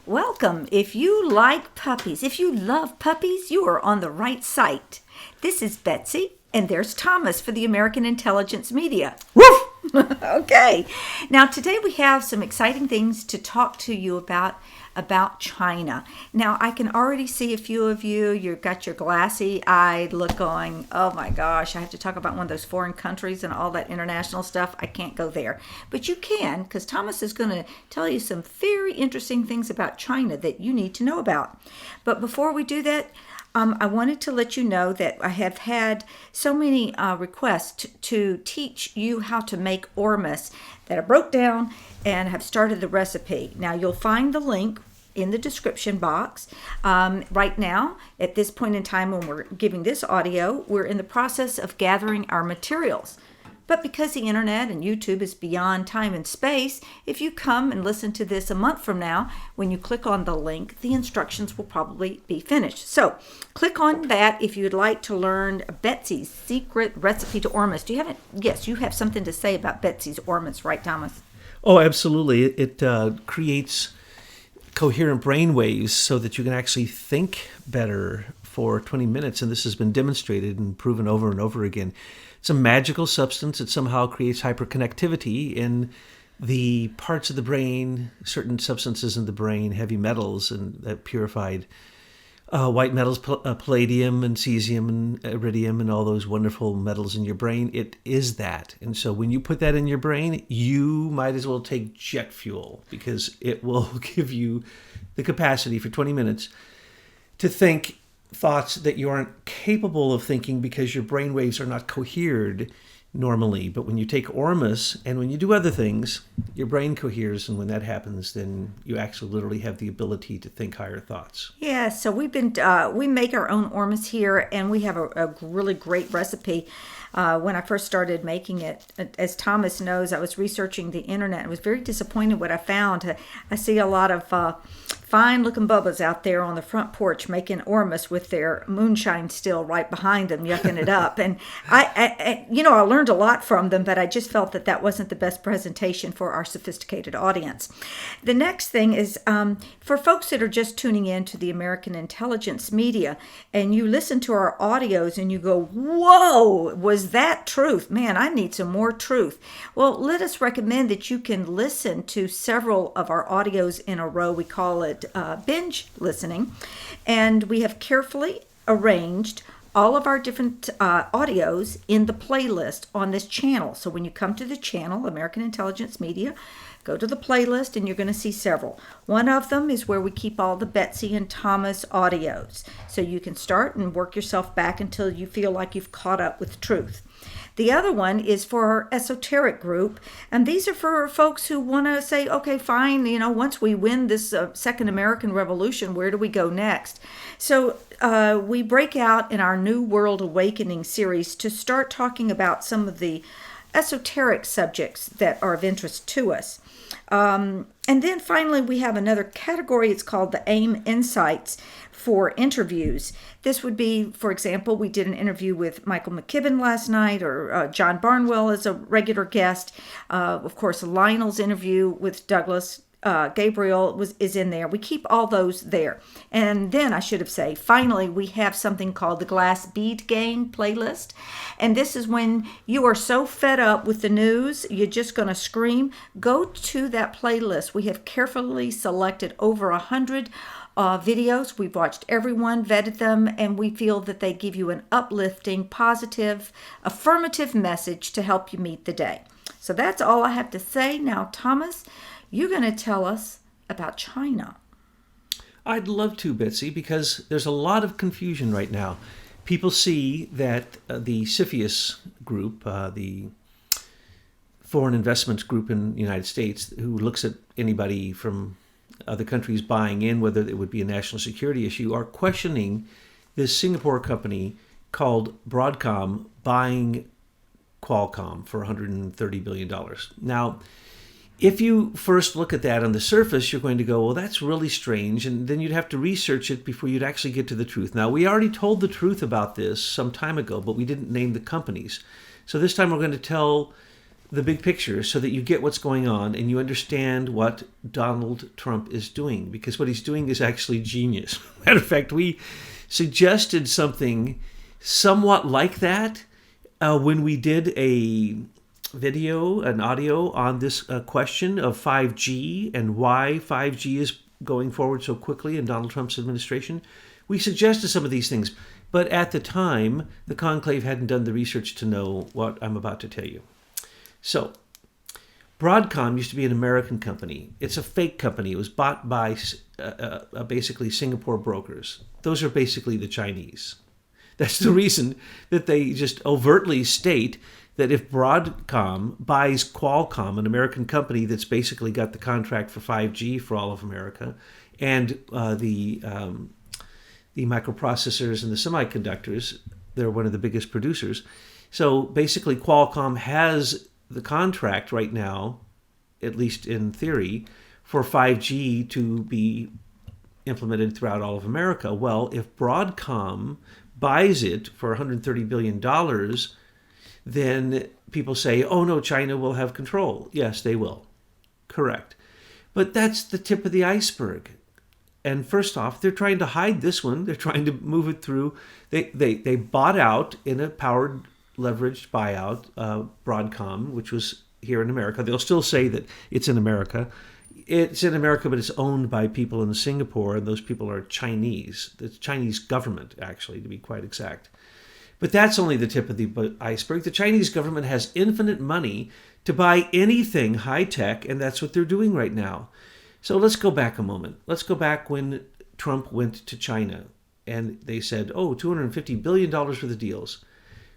Welcome. If you like puppies, if you love puppies, you are on the right site. This is Betsy, and there's Thomas for the American Intelligence Media. Woof! Okay. Now, today we have some exciting things to talk to you about China. Now, I can already see a few of you've got your glassy-eyed look going, oh my gosh, I have to talk about one of those foreign countries and all that international stuff. I can't go there. But you can, because Thomas is going to tell you some very interesting things about China that you need to know about. But before we do that, I wanted to let you know that I have had so many requests to teach you how to make Ormus that I broke down and have started the recipe. Now, you'll find the link in the description box. Right now, at this point in time when we're giving this audio, we're in the process of gathering our materials. But because the internet and YouTube is beyond time and space, if you come and listen to this a month from now, when you click on the link, the instructions will probably be finished. So click on that if you'd like to learn Betsy's secret recipe to Ormus. Yes, you have something to say about Betsy's Ormus, right, Thomas? Oh, absolutely. It creates coherent brain waves so that you can actually think better for 20 minutes. And this has been demonstrated and proven over and over again. It's a magical substance. It somehow creates hyperconnectivity in the parts of the brain, certain substances in the brain, heavy metals and purified white metals, palladium and cesium and iridium and all those wonderful metals in your brain. It is that. And so when you put that in your brain, you might as well take jet fuel because it will give you the capacity for 20 minutes to think thoughts that you aren't capable of thinking because your brain waves are not cohered normally. But when you take Ormus and when you do other things, your brain coheres, and when that happens, then you actually literally have the ability to think higher thoughts. Yeah, so we make our own Ormus here, and we have a really great recipe. When I first started making it, as Thomas knows, I was researching the internet. I was very disappointed what I found. I see a lot of fine-looking bubbas out there on the front porch making Ormus with their moonshine still right behind them, yucking it up. And I learned a lot from them, but I just felt that wasn't the best presentation for our sophisticated audience. The next thing is for folks that are just tuning in to the American Intelligence Media, and you listen to our audios and you go, whoa, was that truth? Man, I need some more truth. Well, let us recommend that you can listen to several of our audios in a row. We call it binge listening, and we have carefully arranged all of our different audios in the playlist on this channel. So when you come to the channel, American Intelligence Media, go to the playlist and you're going to see several. One of them is where we keep all the Betsy and Thomas audios. So you can start and work yourself back until you feel like you've caught up with truth. The other one is for our esoteric group, and these are for folks who want to say, okay, fine, once we win this second American Revolution, where do we go next? So we break out in our New World Awakening series to start talking about some of the esoteric subjects that are of interest to us. And then finally, we have another category. It's called the AIM Insights for interviews. This would be, for example, we did an interview with Michael McKibben last night, or John Barnwell is a regular guest. Of course, Lionel's interview with Douglas Gabriel is in there. We keep all those there. And then I should have said, finally, we have something called the Glass Bead Game playlist. And this is when you are so fed up with the news, you're just going to scream. Go to that playlist. We have carefully selected over 100 videos. We've watched everyone, vetted them, and we feel that they give you an uplifting, positive, affirmative message to help you meet the day. So that's all I have to say. Now, Thomas, you're going to tell us about China. I'd love to, Betsy, because there's a lot of confusion right now. People see that the CFIUS group, the foreign investments group in the United States, who looks at anybody from other countries buying in, whether it would be a national security issue, are questioning this Singapore company called Broadcom buying Qualcomm for $130 billion. Now, if you first look at that on the surface, you're going to go, well, that's really strange, and then you'd have to research it before you'd actually get to the truth. Now, we already told the truth about this some time ago, but we didn't name the companies. So this time we're going to tell the big picture so that you get what's going on and you understand what Donald Trump is doing, because what he's doing is actually genius. Matter of fact, we suggested something somewhat like that when we did an audio on this question of 5G and why 5G is going forward so quickly in Donald Trump's administration. We suggested some of these things, but at the time, the conclave hadn't done the research to know what I'm about to tell you. So, Broadcom used to be an American company. It's a fake company. It was bought by basically Singapore brokers. Those are basically the Chinese. That's the reason that they just overtly state that if Broadcom buys Qualcomm, an American company that's basically got the contract for 5G for all of America, and the microprocessors and the semiconductors, they're one of the biggest producers. So basically Qualcomm has the contract right now, at least in theory, for 5G to be implemented throughout all of America. Well, if Broadcom buys it for $130 billion, then people say, oh no, China will have control. Yes, they will. Correct. But that's the tip of the iceberg. And first off, they're trying to hide this one. They're trying to move it through. They bought out in a powered, leveraged buyout, Broadcom, which was here in America. They'll still say that it's in America. It's in America, but it's owned by people in Singapore, and those people are Chinese. The Chinese government, actually, to be quite exact. But that's only the tip of the iceberg. The Chinese government has infinite money to buy anything high-tech, and that's what they're doing right now. So let's go back a moment. Let's go back when Trump went to China, and they said, oh, $250 billion worth of deals.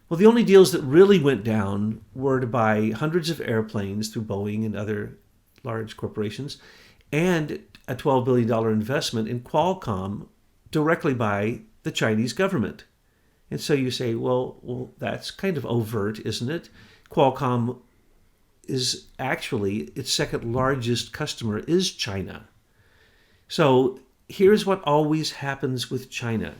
Well, the only deals that really went down were to buy hundreds of airplanes through Boeing and other large corporations, and a $12 billion investment in Qualcomm directly by the Chinese government. And so you say, well, that's kind of overt, isn't it? Qualcomm is actually, its second largest customer is China. So here's what always happens with China.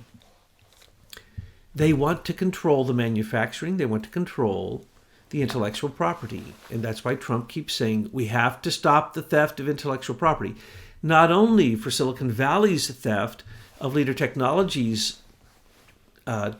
They want to control the manufacturing. They want to control the intellectual property. And that's why Trump keeps saying we have to stop the theft of intellectual property. Not only for Silicon Valley's theft of Leader Technologies'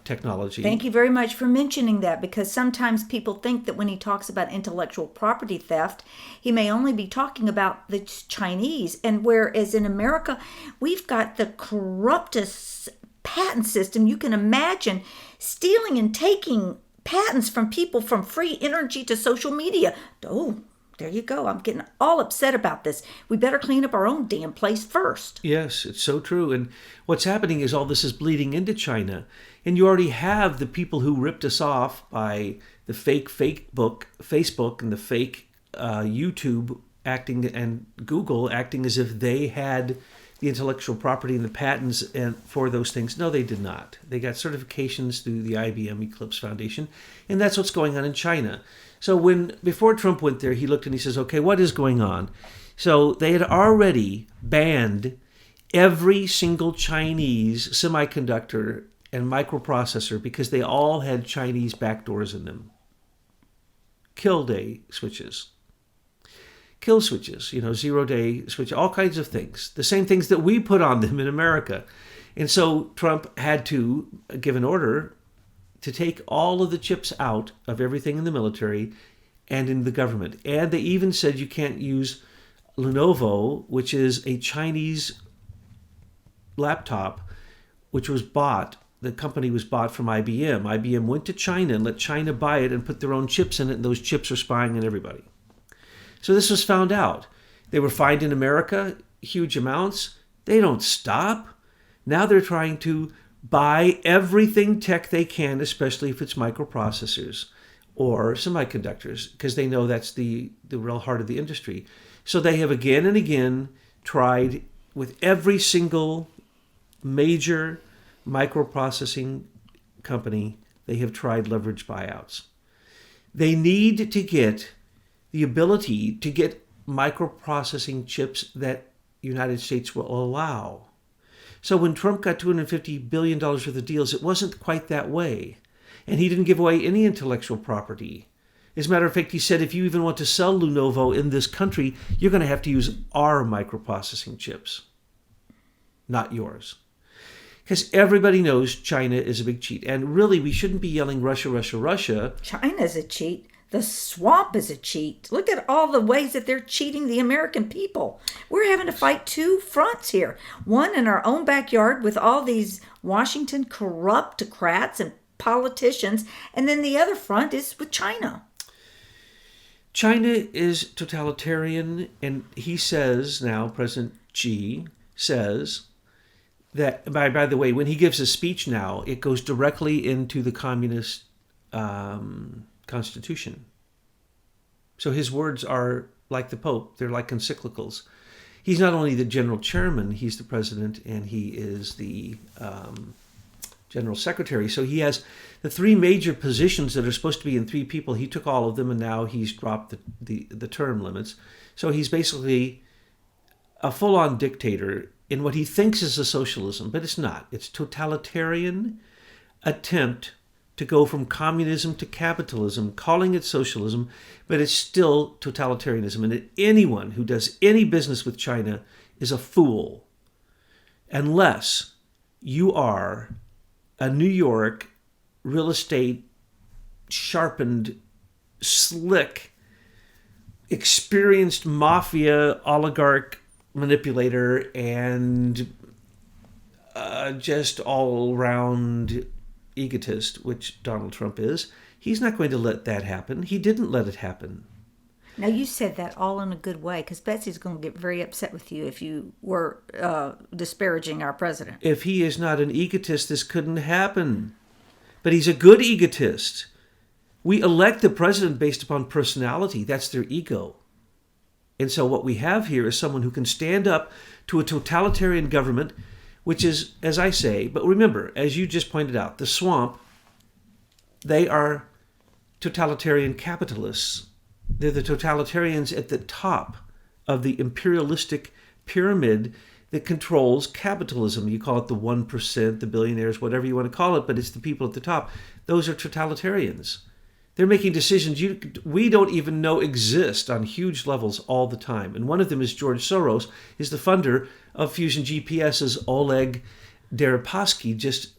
technology. Thank you very much for mentioning that, because sometimes people think that when he talks about intellectual property theft, he may only be talking about the Chinese. And whereas in America, we've got the corruptest patent system you can imagine, stealing and taking patents from people, from free energy to social media. Oh, there you go. I'm getting all upset about this. We better clean up our own damn place first. Yes, it's so true. And what's happening is all this is bleeding into China. And you already have the people who ripped us off by the fake Facebook and the fake YouTube acting, and Google acting as if they had the intellectual property and the patents and for those things. No, they did not. They got certifications through the IBM Eclipse Foundation, and that's what's going on in China. So before Trump went there, he looked and he says, okay, what is going on? So they had already banned every single Chinese semiconductor and microprocessor because they all had Chinese backdoors in them. Kill switches, 0-day switch, all kinds of things. The same things that we put on them in America. And so Trump had to give an order to take all of the chips out of everything in the military and in the government. And they even said you can't use Lenovo, which is a Chinese laptop, which was the company was bought from IBM. IBM went to China and let China buy it and put their own chips in it, and those chips are spying on everybody. So this was found out. They were fined in America, huge amounts. They don't stop. Now they're trying to buy everything tech they can, especially if it's microprocessors or semiconductors, because they know that's the real heart of the industry. So they have again and again tried with every single major microprocessing company, they have tried leverage buyouts. They need to get the ability to get microprocessing chips that the United States will allow. So when Trump got $250 billion worth of deals, it wasn't quite that way. And he didn't give away any intellectual property. As a matter of fact, he said if you even want to sell Lenovo in this country, you're going to have to use our microprocessing chips, not yours. Because everybody knows China is a big cheat. And really, we shouldn't be yelling Russia, Russia, Russia. China's a cheat. The swamp is a cheat. Look at all the ways that they're cheating the American people. We're having to fight two fronts here. One in our own backyard with all these Washington corruptocrats and politicians. And then the other front is with China. China is totalitarian. And he says now, President Xi says that, by the way, when he gives a speech now, it goes directly into the communist constitution. So his words are like the Pope. They're like encyclicals. He's not only the general chairman, he's the president, and he is the general secretary. So he has the three major positions that are supposed to be in three people. He took all of them, and now he's dropped the term limits. So he's basically a full-on dictator in what he thinks is a socialism, but it's not. It's totalitarian attempt to go from communism to capitalism, calling it socialism, but it's still totalitarianism. And anyone who does any business with China is a fool, unless you are a New York real estate sharpened, slick, experienced mafia oligarch manipulator and just all-round egotist, which Donald Trump is. He's not going to let that happen. He didn't let it happen. Now, you said that all in a good way, because Betsy's going to get very upset with you if you were disparaging our president. If he is not an egotist, this couldn't happen. But he's a good egotist. We elect the president based upon personality. That's their ego. And so what we have here is someone who can stand up to a totalitarian government, which is, as I say, but remember, as you just pointed out, the swamp, they are totalitarian capitalists. They're the totalitarians at the top of the imperialistic pyramid that controls capitalism. You call it the 1%, the billionaires, whatever you want to call it, but it's the people at the top. Those are totalitarians. They're making decisions we don't even know exist on huge levels all the time. And one of them is George Soros, is the funder of Fusion GPS's Oleg Deripaski just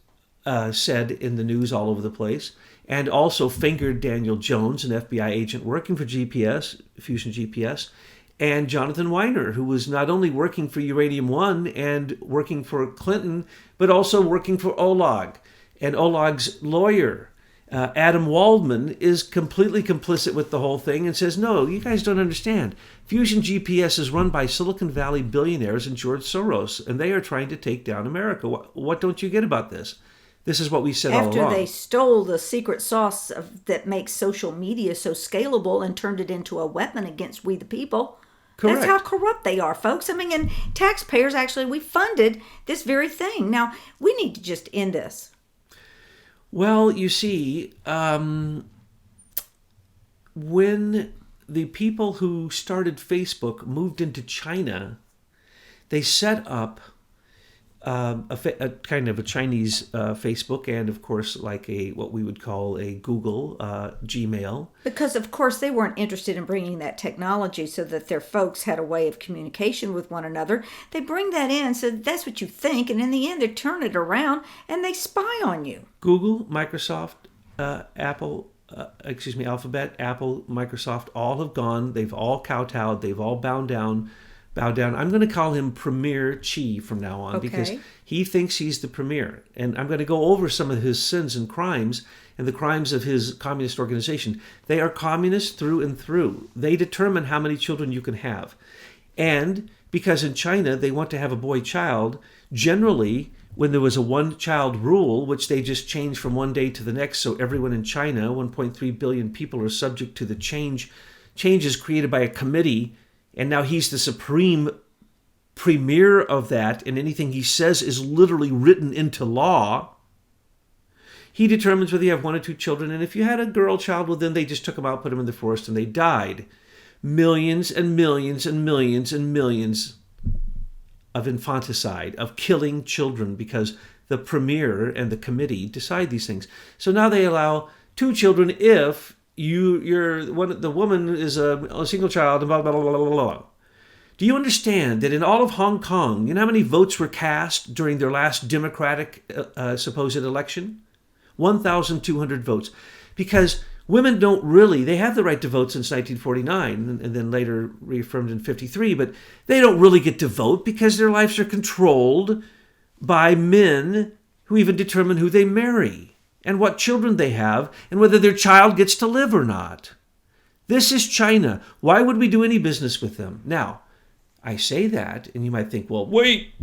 said in the news all over the place, and also fingered Daniel Jones, an FBI agent working for Fusion GPS, and Jonathan Weiner, who was not only working for Uranium One and working for Clinton, but also working for Oleg. And Oleg's lawyer, Adam Waldman, is completely complicit with the whole thing and says, no, you guys don't understand. Fusion GPS is run by Silicon Valley billionaires and George Soros, and they are trying to take down America. What don't you get about this? This is what we said all along. After they stole the secret sauce that makes social media so scalable and turned it into a weapon against we the people. Correct. That's how corrupt they are, folks. I mean, and taxpayers, actually, we funded this very thing. Now, we need to just end this. Well, you see, when the people who started Facebook moved into China, they set up a kind of a Chinese Facebook and, of course, like what we would call a Google Gmail. Because, of course, they weren't interested in bringing that technology so that their folks had a way of communication with one another. They bring that in, so that's what you think, and in the end, they turn it around and they spy on you. Google, Microsoft, Alphabet, Apple, Microsoft, all have gone. They've all kowtowed. They've all bowed down. I'm going to call him Premier Xi from now on, because he thinks he's the premier. And I'm going to go over some of his sins and crimes and the crimes of his communist organization. They are communist through and through. They determine how many children you can have. And because in China they want to have a boy child, generally when there was a one-child rule, which they just changed from one day to the next, so everyone in China, 1.3 billion people, are subject to the changes created by a committee. And now he's the supreme premier of that, and anything he says is literally written into law. He determines whether you have one or two children, and if you had a girl child, well, then they just took them out, put them in the forest, and they died. Millions and millions and millions and millions of infanticide, of killing children, because the premier and the committee decide these things. So now they allow two children if the woman is a single child, blah, blah, blah, blah, blah, blah. Do you understand that in all of Hong Kong, you know how many votes were cast during their last Democratic supposed election? 1,200 votes. Because women don't really, they have the right to vote since 1949 and then later reaffirmed in 53, but they don't really get to vote because their lives are controlled by men who even determine who they marry and what children they have and whether their child gets to live or not. This is China. Why would we do any business with them? Now, I say that, and you might think, well, wait,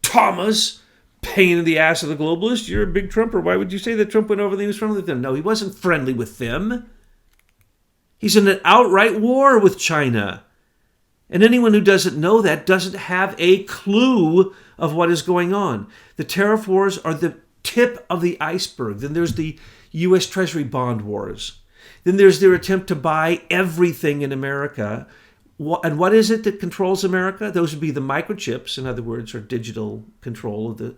Thomas, pain in the ass of the globalists, you're a big Trumper. Why would you say that Trump went over and he was friendly with them? No, he wasn't friendly with them. He's in an outright war with China. And anyone who doesn't know that doesn't have a clue of what is going on. The tariff wars are the tip of the iceberg. Then there's the U.S. Treasury bond wars. Then there's their attempt to buy everything in America. And what is it that controls America? Those would be the microchips, in other words, or digital control of the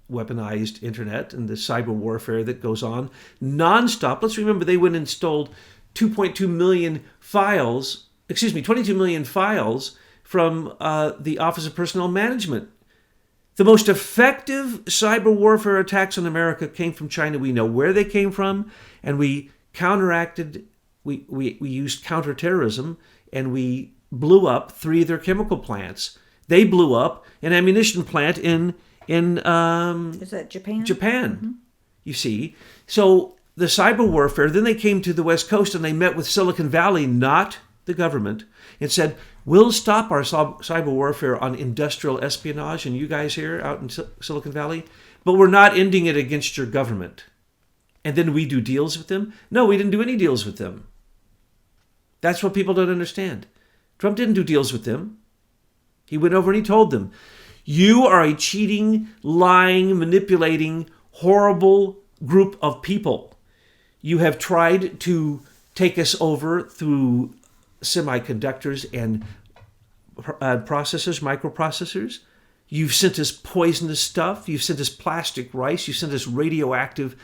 weaponized internet and the cyber warfare that goes on nonstop. Let's remember they went and stole 22 million files from the Office of Personnel Management. The most effective cyber warfare attacks on America came from China. We know where they came from, and we counteracted, we used counterterrorism, and we blew up 3 of their chemical plants. They blew up an ammunition plant in is that Japan? Japan. Mm-hmm. You see. So the cyber warfare, then they came to the West Coast and they met with Silicon Valley, not the government, and said, we'll stop our cyber warfare on industrial espionage and you guys here out in Silicon Valley, but we're not ending it against your government. And then we do deals with them? No, we didn't do any deals with them. That's what people don't understand. Trump didn't do deals with them. He went over and he told them, you are a cheating, lying, manipulating, horrible group of people. You have tried to take us over through semiconductors and processors, microprocessors. You've sent us poisonous stuff. You've sent us plastic rice. You've sent us radioactive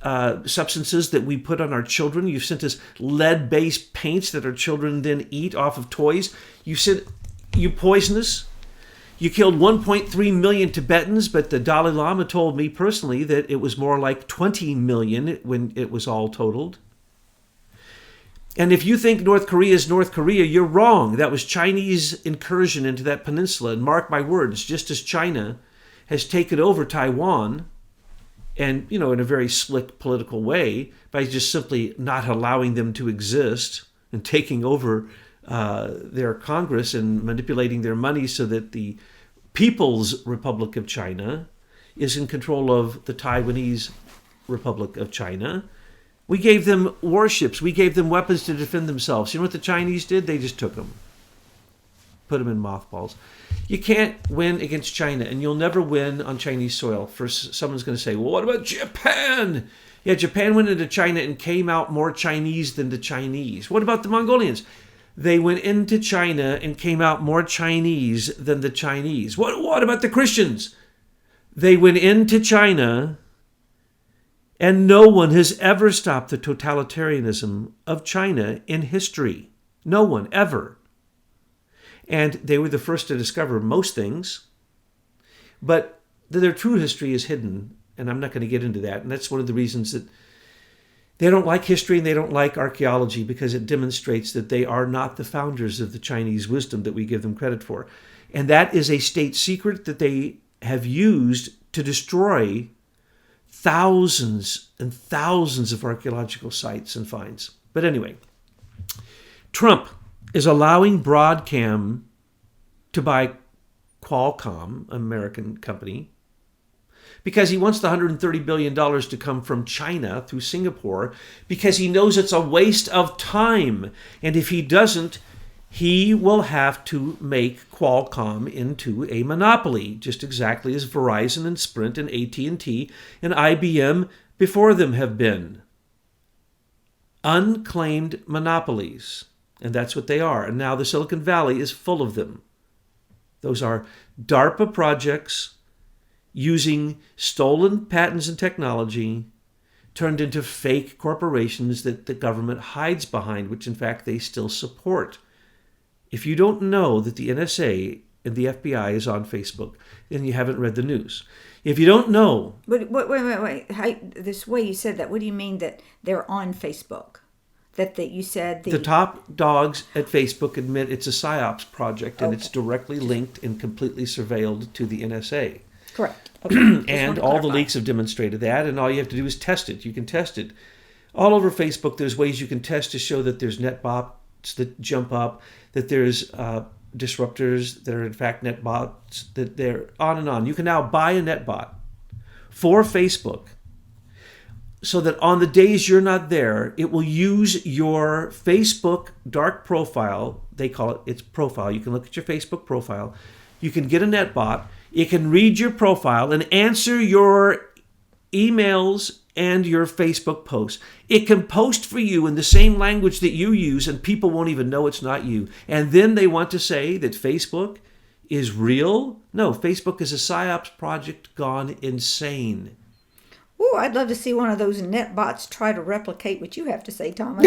substances that we put on our children. You've sent us lead-based paints that our children then eat off of toys. You poison us. You killed 1.3 million Tibetans, but the Dalai Lama told me personally that it was more like 20 million when it was all totaled. And if you think North Korea is North Korea, you're wrong. That was Chinese incursion into that peninsula. And mark my words, just as China has taken over Taiwan, and, in a very slick political way, by just simply not allowing them to exist and taking over their Congress and manipulating their money so that the People's Republic of China is in control of the Taiwanese Republic of China. We gave them warships. We gave them weapons to defend themselves. You know what the Chinese did? They just took them, put them in mothballs. You can't win against China, and you'll never win on Chinese soil. First, someone's going to say, well, what about Japan? Yeah, Japan went into China and came out more Chinese than the Chinese. What about the Mongolians? They went into China and came out more Chinese than the Chinese. What about the Christians? They went into China, and no one has ever stopped the totalitarianism of China in history. No one, ever. And they were the first to discover most things. But their true history is hidden, and I'm not going to get into that. And that's one of the reasons that they don't like history and they don't like archaeology, because it demonstrates that they are not the founders of the Chinese wisdom that we give them credit for. And that is a state secret that they have used to destroy thousands and thousands of archaeological sites and finds. But anyway, Trump is allowing Broadcom to buy Qualcomm, an American company, because he wants the $130 billion to come from China through Singapore, because he knows it's a waste of time. And if he doesn't, he will have to make Qualcomm into a monopoly, just exactly as Verizon and Sprint and AT&T and IBM before them have been. Unclaimed monopolies. And that's what they are. And now the Silicon Valley is full of them. Those are DARPA projects using stolen patents and technology turned into fake corporations that the government hides behind, which in fact they still support. If you don't know that the NSA and the FBI is on Facebook, then you haven't read the news. If you don't know... But wait. This way you said that, what do you mean that they're on Facebook? That you said the top dogs at Facebook admit it's a PSYOPs project, and it's directly linked and completely surveilled to the NSA. Correct. Okay. And all the leaks have demonstrated that, and all you have to do is test it. You can test it. All over Facebook, there's ways you can test to show that there's netbots that jump up, that there's disruptors that are in fact netbots, that they're on and on. You can now buy a netbot for Facebook so that on the days you're not there, it will use your Facebook dark profile. They call it its profile. You can look at your Facebook profile. You can get a netbot. It can read your profile and answer your emails and your Facebook posts. It can post for you in the same language that you use, and people won't even know it's not you. And then they want to say that Facebook is real? No, Facebook is a PSYOPs project gone insane. Oh, I'd love to see one of those net bots try to replicate what you have to say, Thomas.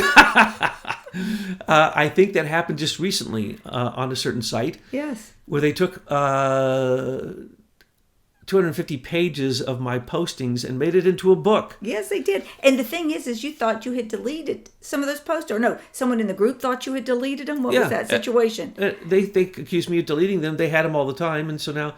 I think that happened just recently on a certain site. Yes. Where they took 250 pages of my postings and made it into a book. Yes, they did. And the thing is you thought you had deleted some of those posts, or no, someone in the group thought you had deleted them. What was that situation? They accused me of deleting them. They had them all the time, and so now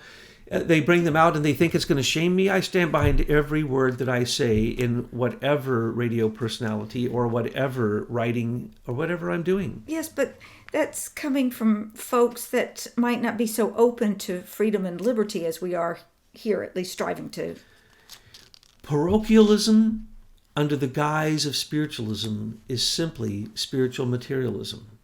they bring them out and they think it's going to shame me. I stand behind every word that I say in whatever radio personality or whatever writing or whatever I'm doing. Yes, but that's coming from folks that might not be so open to freedom and liberty as we are here, at least striving to. Parochialism under the guise of spiritualism is simply spiritual materialism.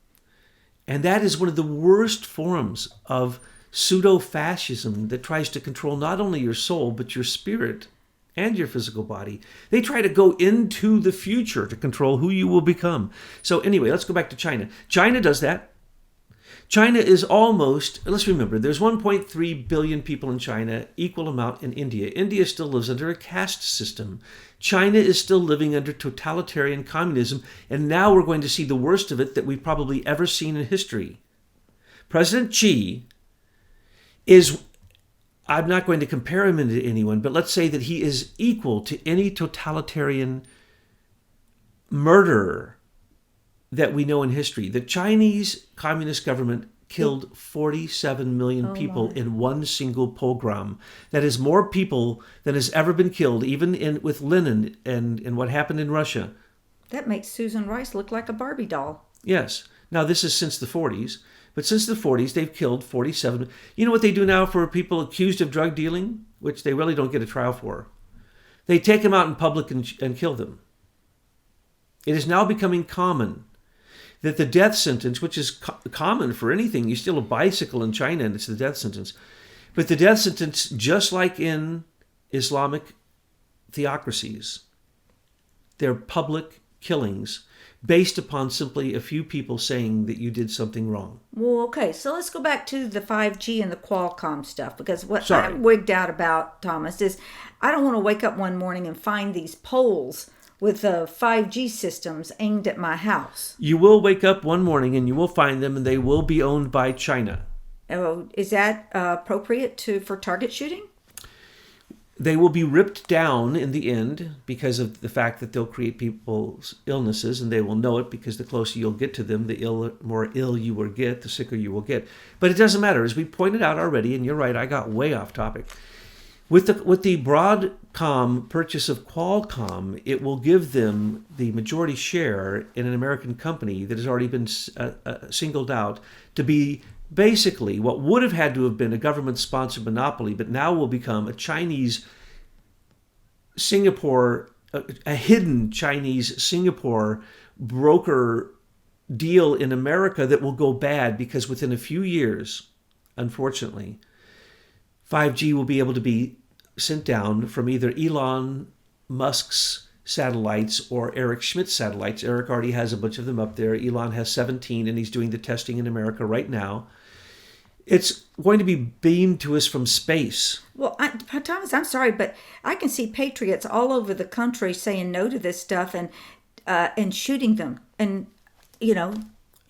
And that is one of the worst forms of pseudo-fascism that tries to control not only your soul, but your spirit and your physical body. They try to go into the future to control who you will become. So anyway, let's go back to China. China does that. China is almost, let's remember, there's 1.3 billion people in China, equal amount in India. India still lives under a caste system. China is still living under totalitarian communism, and now we're going to see the worst of it that we've probably ever seen in history. President Xi is, I'm not going to compare him to anyone, but let's say that he is equal to any totalitarian murderer that we know in history. The Chinese Communist government killed 47 million people in one single pogrom. That is more people than has ever been killed, even with Lenin and what happened in Russia. That makes Susan Rice look like a Barbie doll. Yes. Now, this is since the 40s. But since the 40s, they've killed 47. You know what they do now for people accused of drug dealing, which they really don't get a trial for? They take them out in public and kill them. It is now becoming common that the death sentence, which is common for anything, you steal a bicycle in China and it's the death sentence. But the death sentence, just like in Islamic theocracies, they're public killings based upon simply a few people saying that you did something wrong. Well, okay, so let's go back to the 5G and the Qualcomm stuff, because what I'm wigged out about, Thomas, is I don't want to wake up one morning and find these poles with 5G systems aimed at my house. You will wake up one morning and you will find them, and they will be owned by China. Oh, is that appropriate for target shooting? They will be ripped down in the end because of the fact that they'll create people's illnesses, and they will know it because the closer you'll get to them, the more ill you will get, the sicker you will get. But it doesn't matter. As we pointed out already, and you're right, I got way off topic. With the Broadcom purchase of Qualcomm, it will give them the majority share in an American company that has already been singled out to be basically what would have had to have been a government-sponsored monopoly, but now will become a Chinese Singapore, a hidden Chinese Singapore broker deal in America that will go bad because within a few years, unfortunately, 5G will be able to be sent down from either Elon Musk's satellites or Eric Schmidt's satellites. Eric already has a bunch of them up there. Elon has 17, and he's doing the testing in America right now. It's going to be beamed to us from space. Well, Thomas, I'm sorry, but I can see patriots all over the country saying no to this stuff and shooting them and,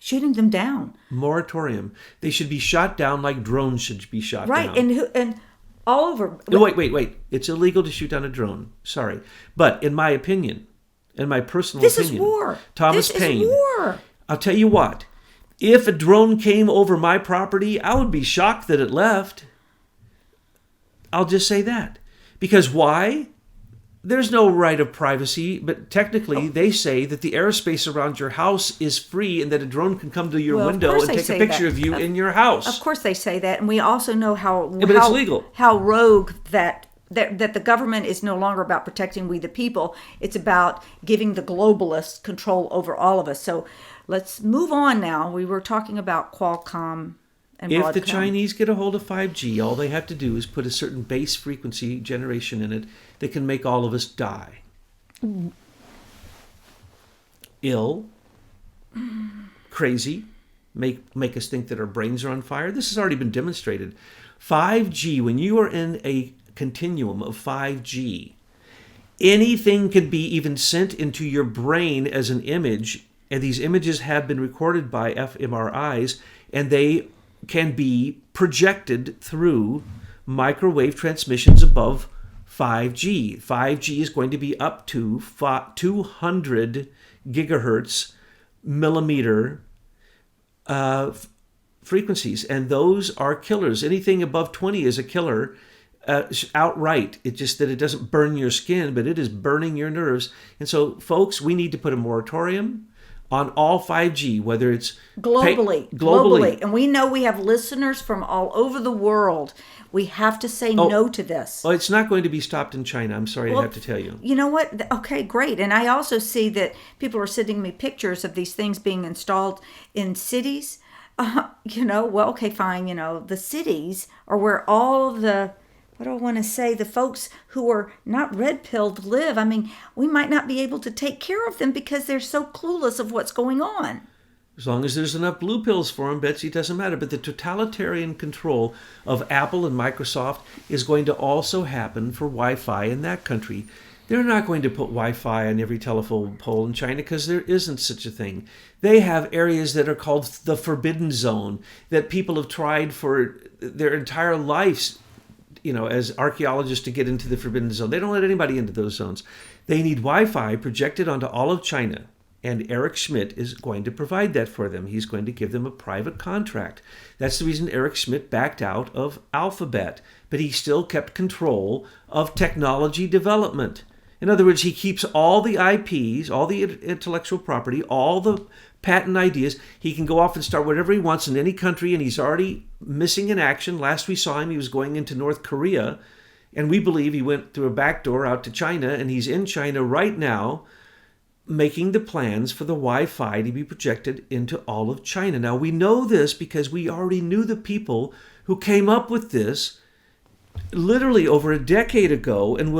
shooting them down. Moratorium. They should be shot down like drones should be shot Right, down. and all over. No, wait. It's illegal to shoot down a drone. Sorry. But in my opinion, in my personal This opinion, is war. Thomas This Paine, is war. I'll tell you what. If a drone came over my property, I would be shocked that it left. I'll just say that. Because why? There's no right of privacy, but technically they say that the airspace around your house is free and that a drone can come to your window and take a picture of you in your house. Of course they say that, and we also know but it's legal. How rogue that the government is no longer about protecting we the people. It's about giving the globalists control over all of us. So let's move on now. We were talking about Qualcomm and If Broadcom. the Chinese get a hold of 5G, all they have to do is put a certain base frequency generation in it that can make all of us die. Ill, crazy, make us think that our brains are on fire. This has already been demonstrated. 5G, when you are in a continuum of 5G, anything can be even sent into your brain as an image, and these images have been recorded by fMRIs, and they can be projected through microwave transmissions above 5G. 5G is going to be up to 200 gigahertz millimeter frequencies, and those are killers. Anything above 20 is a killer outright. It's just that it doesn't burn your skin, but it is burning your nerves. And so, folks, we need to put a moratorium on all 5G, whether it's globally. And we know we have listeners from all over the world. We have to say no to this. Well, it's not going to be stopped in China. I'm sorry to have to tell you. You know what? Okay, great. And I also see that people are sending me pictures of these things being installed in cities. Okay, fine. The cities are where all of the, what do I want to say, the folks who are not red-pilled live. I mean, we might not be able to take care of them because they're so clueless of what's going on. As long as there's enough blue pills for them, Betsy, it doesn't matter. But the totalitarian control of Apple and Microsoft is going to also happen for Wi-Fi in that country. They're not going to put Wi-Fi on every telephone pole in China because there isn't such a thing. They have areas that are called the Forbidden Zone that people have tried for their entire lives, as archaeologists to get into the Forbidden Zone. They don't let anybody into those zones. They need Wi-Fi projected onto all of China. And Eric Schmidt is going to provide that for them. He's going to give them a private contract. That's the reason Eric Schmidt backed out of Alphabet. But he still kept control of technology development. In other words, he keeps all the IPs, all the intellectual property, all the patent ideas. He can go off and start whatever he wants in any country, and he's already missing in action. Last we saw him, he was going into North Korea, and we believe he went through a back door out to China, and he's in China right now making the plans for the Wi-Fi to be projected into all of China. Now, we know this because we already knew the people who came up with this literally over a decade ago, and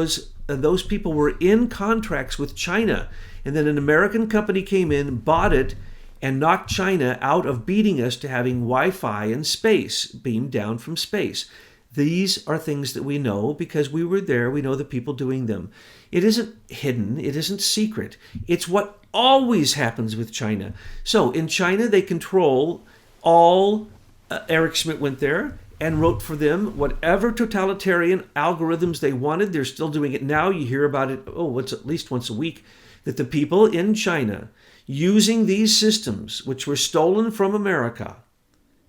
those people were in contracts with China. And then an American company came in, bought it, and knocked China out of beating us to having Wi-Fi in space, beamed down from space. These are things that we know because we were there. We know the people doing them. It isn't hidden. It isn't secret. It's what always happens with China. So in China, they control all. Eric Schmidt went there and wrote for them whatever totalitarian algorithms they wanted. They're still doing it now. You hear about it, it's at least once a week, that the people in China using these systems, which were stolen from America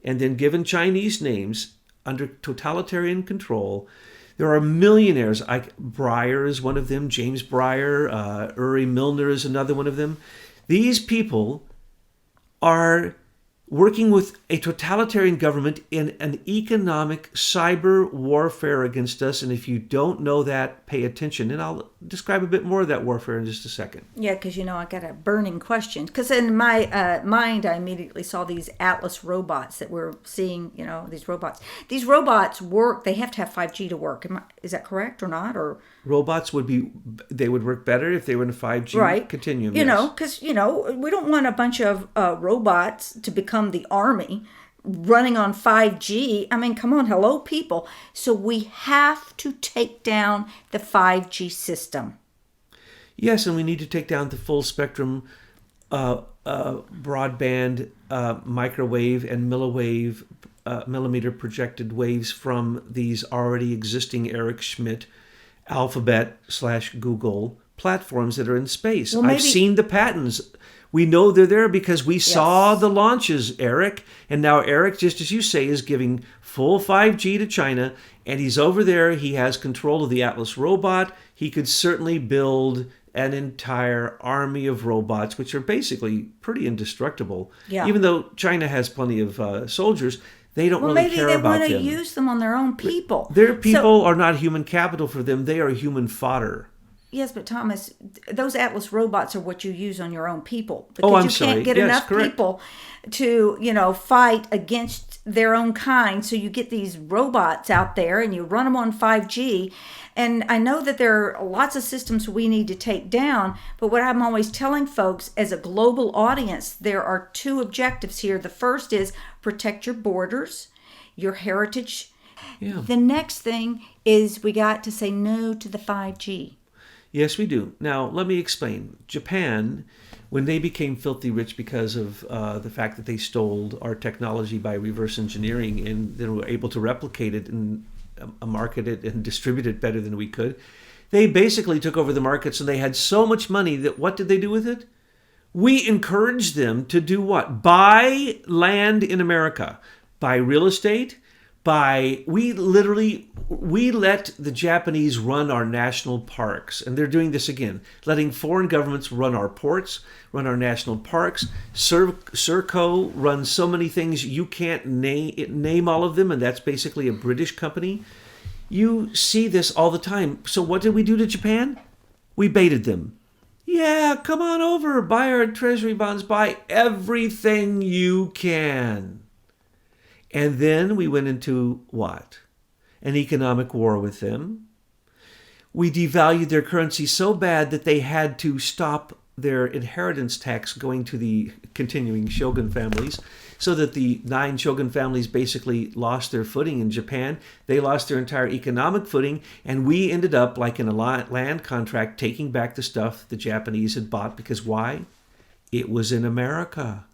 and then given Chinese names under totalitarian control. There are millionaires. Breyer is one of them. James Breyer, Uri Milner is another one of them. These people are working with a totalitarian government in an economic cyber warfare against us. And if you don't know that, pay attention. And I'll describe a bit more of that warfare in just a second. Yeah, because, I got a burning question. Because in my mind, I immediately saw these Atlas robots that we're seeing, these robots. These robots work. They have to have 5G to work. Is that correct or not? Or robots would work better if they were in a 5G continuum. Because, we don't want a bunch of robots to become the army. running on 5G. I mean, come on, hello, people. So we have to take down the 5G system. Yes, and we need to take down the full spectrum broadband, microwave, and millimeter projected waves from these already existing Eric Schmidt Alphabet/Google platforms that are in space. Well, maybe, I've seen the patents. We know they're there because we saw the launches, Eric. And now Eric, just as you say, is giving full 5G to China. And he's over there. He has control of the Atlas robot. He could certainly build an entire army of robots, which are basically pretty indestructible. Yeah. Even though China has plenty of soldiers, they don't really care about them. Maybe they want to use them on their own people. Their people are not human capital for them. They are human fodder. Yes, but Thomas, those Atlas robots are what you use on your own people. I'm you sorry. Can't get enough people to, fight against their own kind. So you get these robots out there and you run them on 5G. And I know that there are lots of systems we need to take down. But what I'm always telling folks as a global audience, there are two objectives here. The first is protect your borders, your heritage. Yeah. The next thing is we got to say no to the 5G. Yes, we do. Now, let me explain. Japan, when they became filthy rich because of the fact that they stole our technology by reverse engineering and then were able to replicate it and market it and distribute it better than we could, they basically took over the markets and they had so much money that what did they do with it? We encouraged them to do what? Buy land in America, buy real estate, we let the Japanese run our national parks, and they're doing this again, letting foreign governments run our ports, run our national parks. Serco runs so many things you can't name all of them, and that's basically a British company. You see this all the time. So what did we do to Japan? We baited them. Yeah, come on over, buy our treasury bonds, buy everything you can. And then we went into what? An economic war with them. We devalued their currency so bad that they had to stop their inheritance tax going to the continuing shogun families, so that the 9 shogun families basically lost their footing in Japan. They lost their entire economic footing, and we ended up, like in a land contract, taking back the stuff the Japanese had bought. Because why? It was in America.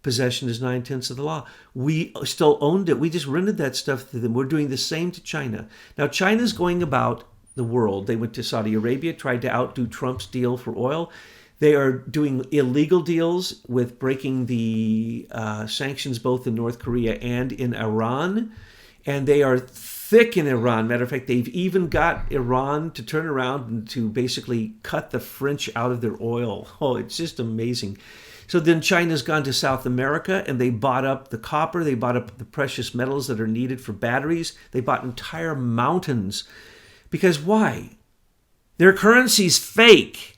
Possession is 9/10 of the law. We still owned it. We just rented that stuff to them. We're doing the same to China. Now, China's going about the world. They went to Saudi Arabia, tried to outdo Trump's deal for oil. They are doing illegal deals with breaking the sanctions both in North Korea and in Iran. And they are thick in Iran. Matter of fact, they've even got Iran to turn around and to basically cut the French out of their oil. Oh, it's just amazing. So then China's gone to South America and they bought up the copper. They bought up the precious metals that are needed for batteries. They bought entire mountains. Because why? Their currency's fake.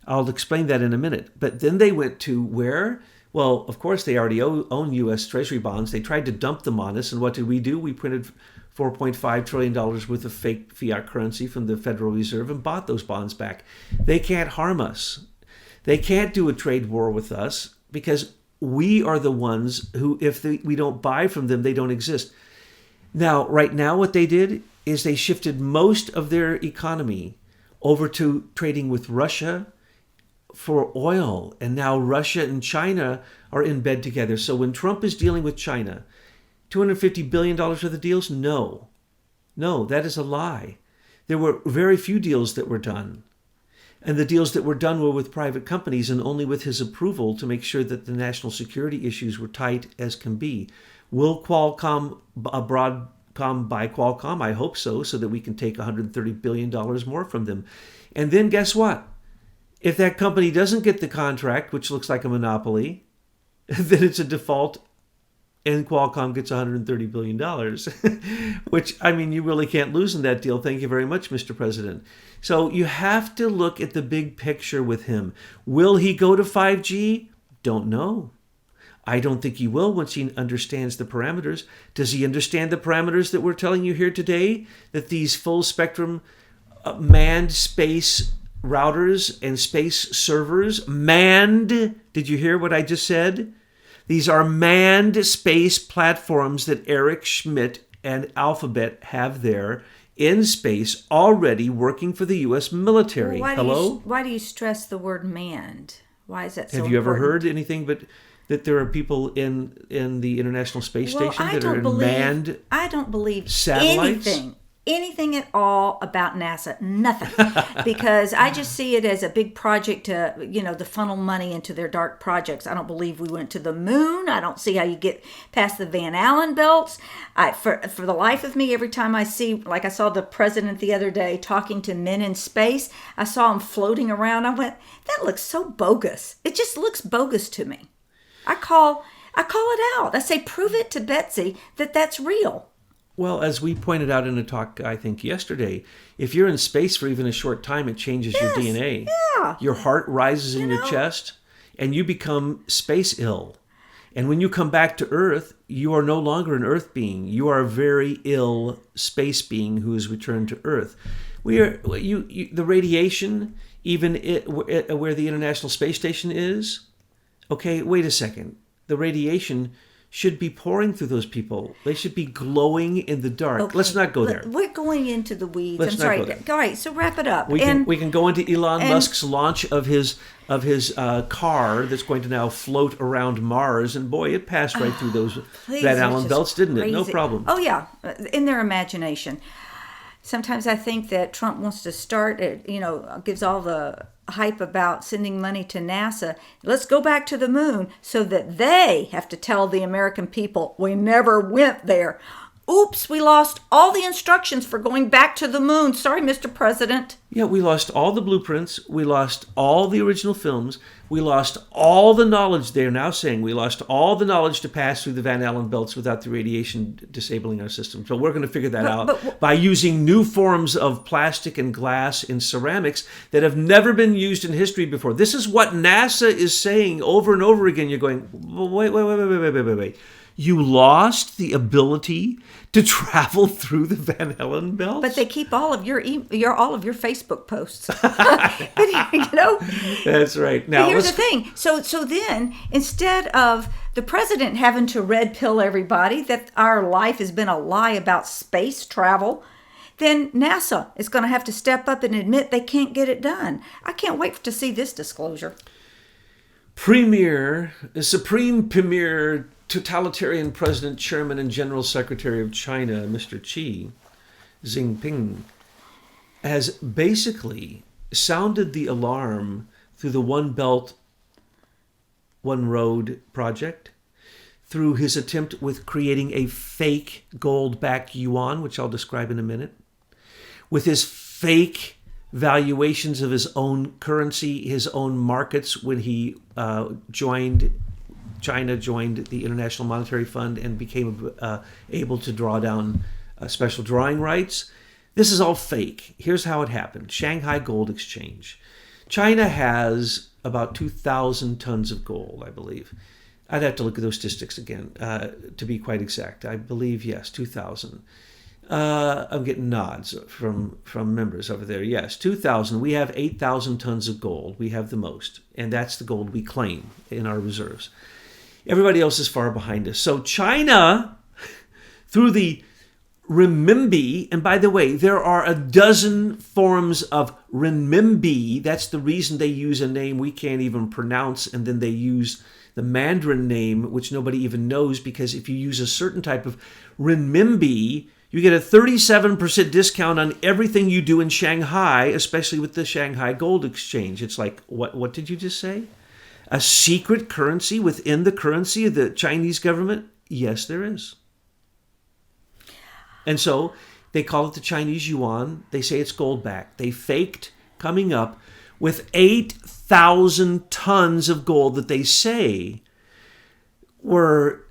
I'll explain that in a minute. But then they went to where? Well, of course, they already own U.S. Treasury bonds. They tried to dump them on us. And what did we do? We printed $4.5 trillion worth of fake fiat currency from the Federal Reserve and bought those bonds back. They can't harm us. They can't do a trade war with us because we are the ones who, if we don't buy from them, they don't exist. Now, right now, what they did is they shifted most of their economy over to trading with Russia for oil. And now Russia and China are in bed together. So when Trump is dealing with China, $250 billion worth of deals? No, that is a lie. There were very few deals that were done. And the deals that were done were with private companies and only with his approval to make sure that the national security issues were tight as can be. Will Broadcom buy Qualcomm? I hope so that we can take $130 billion more from them. And then guess what? If that company doesn't get the contract, which looks like a monopoly, then it's a default and Qualcomm gets $130 billion, which, I mean, you really can't lose in that deal. Thank you very much, Mr. President. So you have to look at the big picture with him. Will he go to 5G? Don't know. I don't think he will once he understands the parameters. Does he understand the parameters that we're telling you here today? That these full spectrum manned space routers and space servers, manned, did you hear what I just said? These are manned space platforms that Eric Schmidt and Alphabet have there in space already working for the U.S. military. Well, why do you stress the word manned? Why is that so Have you ever important? heard anything but that there are people in the International Space Station that are in manned I don't believe satellites? anything at all about NASA. Nothing. Because I just see it as a big project to, to funnel money into their dark projects. I don't believe we went to the moon. I don't see how you get past the Van Allen belts. For the life of me, every time I see, like I saw the president the other day talking to men in space, I saw him floating around. I went, that looks so bogus. It just looks bogus to me. I call it out. I say, prove it to Betsy that that's real. Well, as we pointed out in a talk, I think, yesterday, if you're in space for even a short time, it changes your DNA. Yeah. Your heart rises in your chest, and you become space ill. And when you come back to Earth, you are no longer an Earth being. You are a very ill space being who has returned to Earth. The radiation, even where the International Space Station is. Okay, wait a second. The radiation should be pouring through those people. They should be glowing in the dark. Okay. Let's not go there. We're going into the weeds. Let's I'm not sorry. go there. All right, so wrap it up. We can go into Elon Musk's launch of his car that's going to now float around Mars, and boy, it passed right through those Van Allen belts, didn't it? No problem. Oh yeah, in their imagination. Sometimes I think that Trump wants to start it. Gives all the hype about sending money to NASA. Let's go back to the moon so that they have to tell the American people we never went there. Oops, we lost all the instructions for going back to the moon. Sorry, Mr. President. Yeah, we lost all the blueprints. We lost all the original films. We lost all the knowledge. They're now saying we lost all the knowledge to pass through the Van Allen belts without the radiation disabling our system. So we're going to figure that out by using new forms of plastic and glass and ceramics that have never been used in history before. This is what NASA is saying over and over again. You're going, wait. You lost the ability to travel through the Van Allen belts? But they keep all of your all of your Facebook posts. That's right. Now, but here's the thing. So then, instead of the president having to red pill everybody that our life has been a lie about space travel, then NASA is going to have to step up and admit they can't get it done. I can't wait to see this disclosure. The Supreme Premier, Totalitarian President, Chairman, and General Secretary of China, Mr. Xi Jinping, has basically sounded the alarm through the One Belt, One Road project, through his attempt with creating a fake gold-backed yuan, which I'll describe in a minute, with his fake valuations of his own currency, his own markets when he China joined the International Monetary Fund and became able to draw down special drawing rights. This is all fake. Here's how it happened. Shanghai Gold Exchange. China has about 2,000 tons of gold, I believe. I'd have to look at those statistics again to be quite exact. I believe, yes, 2,000. I'm getting nods from members over there. Yes, 2,000. We have 8,000 tons of gold. We have the most. And that's the gold we claim in our reserves. Everybody else is far behind us. So China, through the renminbi, and by the way, there are a dozen forms of renminbi. That's the reason they use a name we can't even pronounce, and then they use the Mandarin name, which nobody even knows, because if you use a certain type of renminbi, you get a 37% discount on everything you do in Shanghai, especially with the Shanghai Gold Exchange. It's like, what did you just say? A secret currency within the currency of the Chinese government? Yes, there is. And so they call it the Chinese yuan. They say it's gold backed. They faked coming up with 8,000 tons of gold that they say were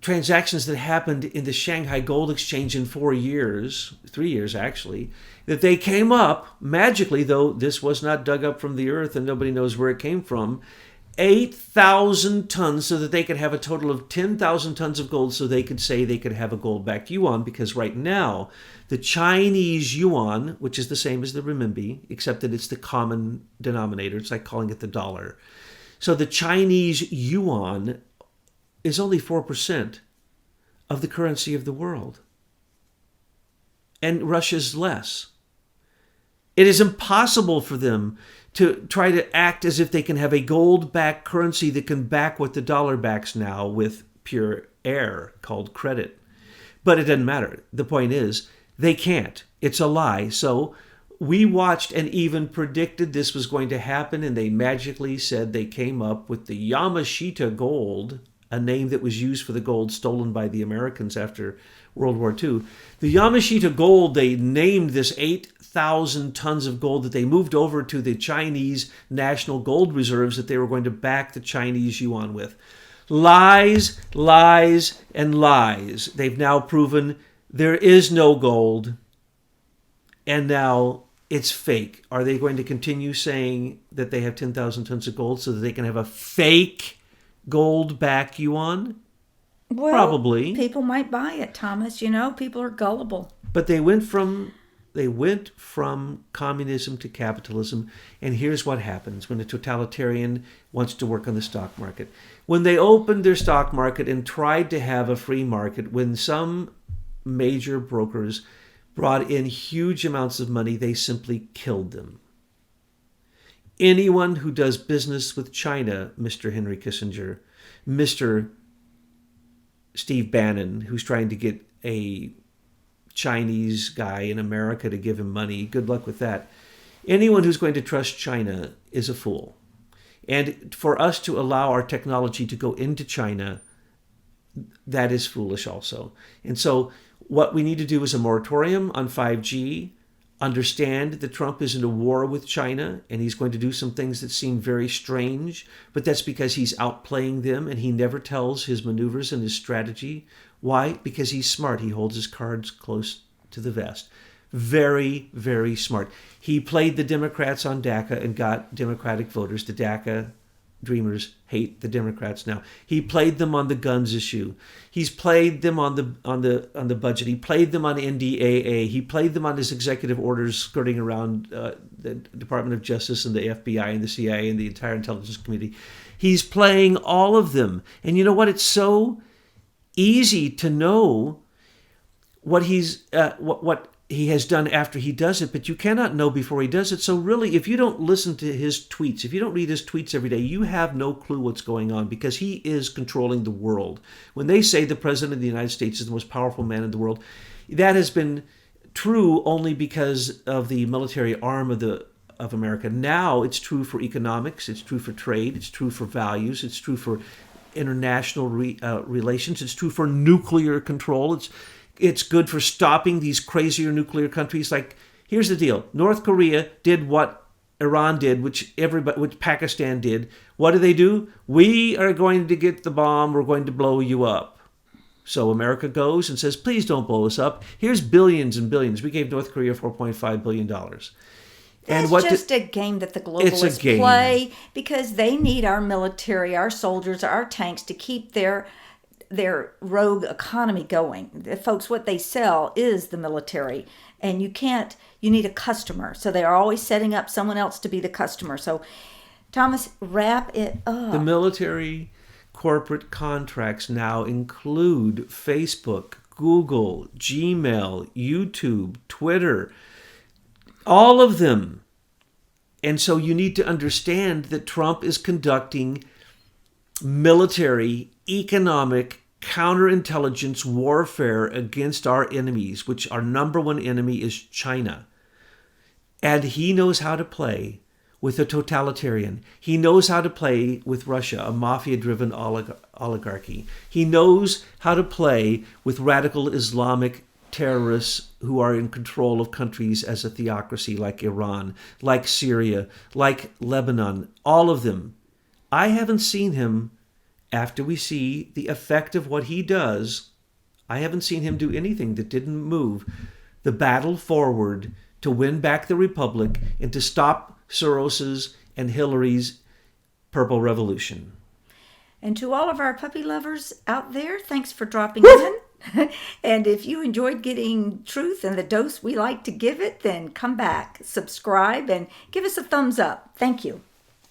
transactions that happened in the Shanghai Gold Exchange in 3 years actually, that they came up magically, though this was not dug up from the earth and nobody knows where it came from, 8,000 tons so that they could have a total of 10,000 tons of gold so they could say they could have a gold-backed yuan, because right now the Chinese yuan, which is the same as the renminbi, except that it's the common denominator, it's like calling it the dollar. So the Chinese yuan is only 4% of the currency of the world. And Russia's less. It is impossible for them to try to act as if they can have a gold-backed currency that can back what the dollar backs now with pure air called credit. But it doesn't matter. The point is, they can't. It's a lie. So we watched and even predicted this was going to happen, and they magically said they came up with the Yamashita gold, a name that was used for the gold stolen by the Americans after World War II. The Yamashita gold, they named this 8,000 tons of gold that they moved over to the Chinese national gold reserves that they were going to back the Chinese yuan with. Lies, lies, and lies. They've now proven there is no gold, and now it's fake. Are they going to continue saying that they have 10,000 tons of gold so that they can have a fake gold-backed yuan? Well, probably. People might buy it, Thomas. You know, people are gullible. But they went from communism to capitalism, and here's what happens when a totalitarian wants to work on the stock market. When they opened their stock market and tried to have a free market, when some major brokers brought in huge amounts of money, they simply killed them. Anyone who does business with China, Mr. Henry Kissinger, Mr. Steve Bannon, who's trying to get a Chinese guy in America to give him money, good luck with that. Anyone who's going to trust China is a fool. And for us to allow our technology to go into China, that is foolish also. And so what we need to do is a moratorium on 5G, understand that Trump is in a war with China, and he's going to do some things that seem very strange, but that's because he's outplaying them, and he never tells his maneuvers and his strategy. Why? Because he's smart. He holds his cards close to the vest. Very, very smart. He played the Democrats on DACA and got Democratic voters. The DACA dreamers hate the Democrats now. He played them on the guns issue. He's played them on the budget. He played them on NDAA. He played them on his executive orders skirting around the Department of Justice and the FBI and the CIA and the entire intelligence community. He's playing all of them. And you know what? It's so easy to know what what he has done after he does it, but you cannot know before he does it. So really, if you don't listen to his tweets, if you don't read his tweets every day, you have no clue what's going on, because he is controlling the world. When they say the president of the United States is the most powerful man in the world, that has been true only because of the military arm of America. Now it's true for economics, it's true for trade, it's true for values, it's true for international relations, it's true for nuclear control. It's good for stopping these crazier nuclear countries. Like, here's the deal. North Korea did what Iran did, which Pakistan did. What do? We are going to get the bomb. We're going to blow you up. So America goes and says, please don't blow us up. Here's billions and billions. We gave North Korea $4.5 billion. It's just a game that the globalists play, because they need our military, our soldiers, our tanks to keep their rogue economy going. The folks, what they sell is the military, and you need a customer. So they are always setting up someone else to be the customer. So, Thomas, wrap it up. The military corporate contracts now include Facebook, Google, Gmail, YouTube, Twitter, all of them. And so you need to understand that Trump is conducting military, economic, counterintelligence warfare against our enemies, which our number one enemy is China. And he knows how to play with a totalitarian. He knows how to play with Russia, a mafia-driven oligarchy. He knows how to play with radical Islamic terrorists who are in control of countries as a theocracy, like Iran, like Syria, like Lebanon, all of them. I haven't seen him, after we see the effect of what he does, I haven't seen him do anything that didn't move the battle forward to win back the Republic and to stop Soros's and Hillary's Purple Revolution. And to all of our puppy lovers out there, thanks for dropping in. And if you enjoyed getting truth and the dose we like to give it, then come back, subscribe, and give us a thumbs up. Thank you.